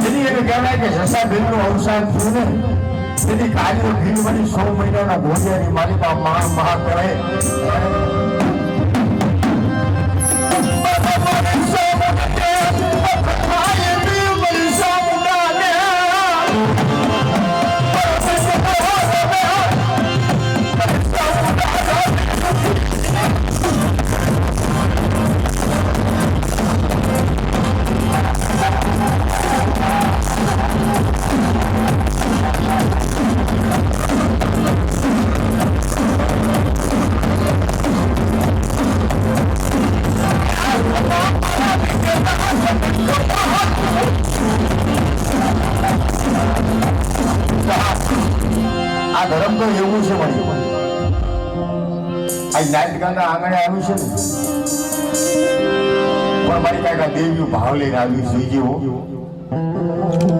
જેની એને કહેવાય કે જસાબેનનું અવસાન થયું ને તેથી કાર્યો ભીલવણી 100 મહિનાના ભોજિયાની માલિકા મહા કહેવાય આ ધર્મ તો એવું છે મળી આ નાટકાના આંગણે આવ્યું છે ને પણ મારી કાંઈક દેવીઓ ભાવ લઈને આવ્યું છે જેવો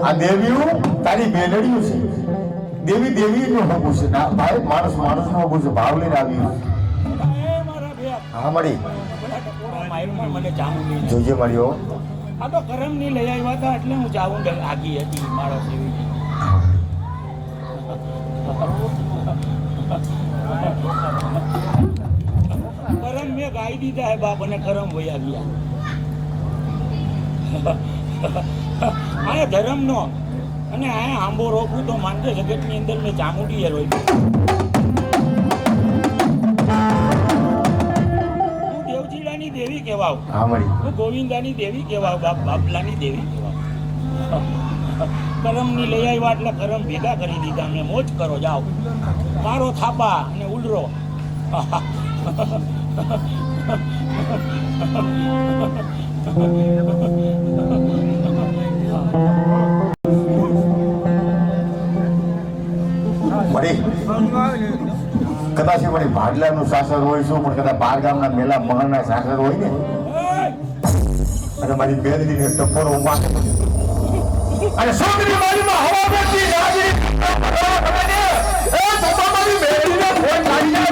આ દેવીઓ તારી બેલડીઓ છે દેવી દેવી નો હોવું છે ના ભાઈ માણસ માણસ નો હોવું છે ભાવ લઈને આવ્યું હા મળી જોજે મળ્યો આ તો કરમ ની લઈ આવ્યા હતા એટલે હું જાઉં આગી હતી માણસ એવી કરમ મેં ગાઈ દીધા હે બાપ અને કરમ વયા ગયા આ ધર્મ નો અને આ આંબો રોકું તો માનતે જગત ની અંદર મેં ચામુંડી એ રોઈ હું દેવજીડાની દેવી કહેવાવ હું ગોવિંદાની દેવી કહેવાવ બાબલાની દેવી કહેવાવ કરમ ની લઈ આવ્યા એટલે કરમ ભેગા કરી દીધા મેં મોજ કરો જાઓ મારો થાપા અને ઉલરો કદાચ વળી ભાડલાનું શાસન હોય શું પણ કદાચ બાર ગામના મેલા મહાના શાસન હોય ને અને મારી બેદરીને ટપોરો ઉમાકે અને છોકરી મારીમાં હવા બેઠી રાજી એ તો મારી બેદરીને ફોન લાગી જાય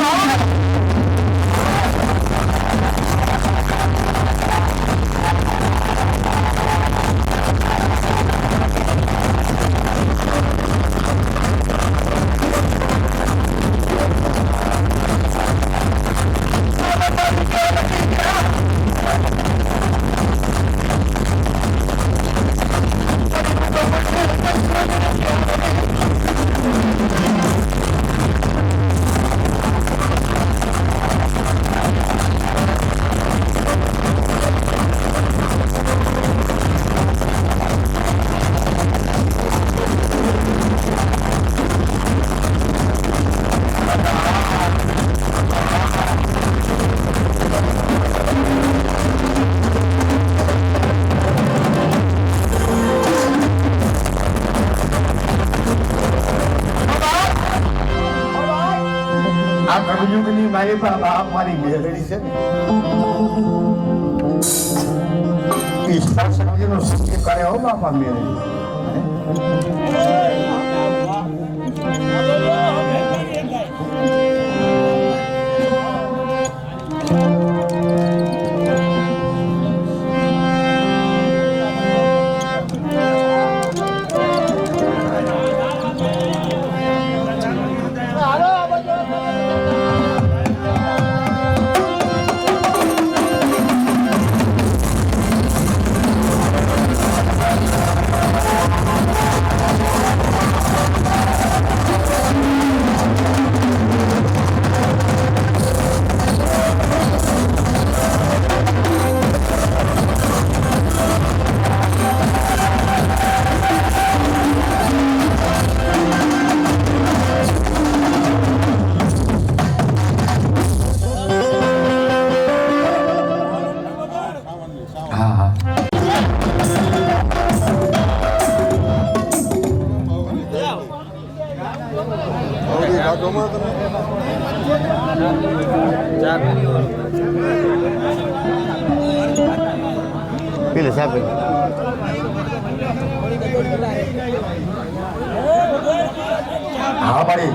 કળયુગની મારી બાપ મારી મેળડી છે ને ઈશ્વર શક્તિનો સત્ય કરે હો બાપા Meldi Pilih siapa? Apa nih?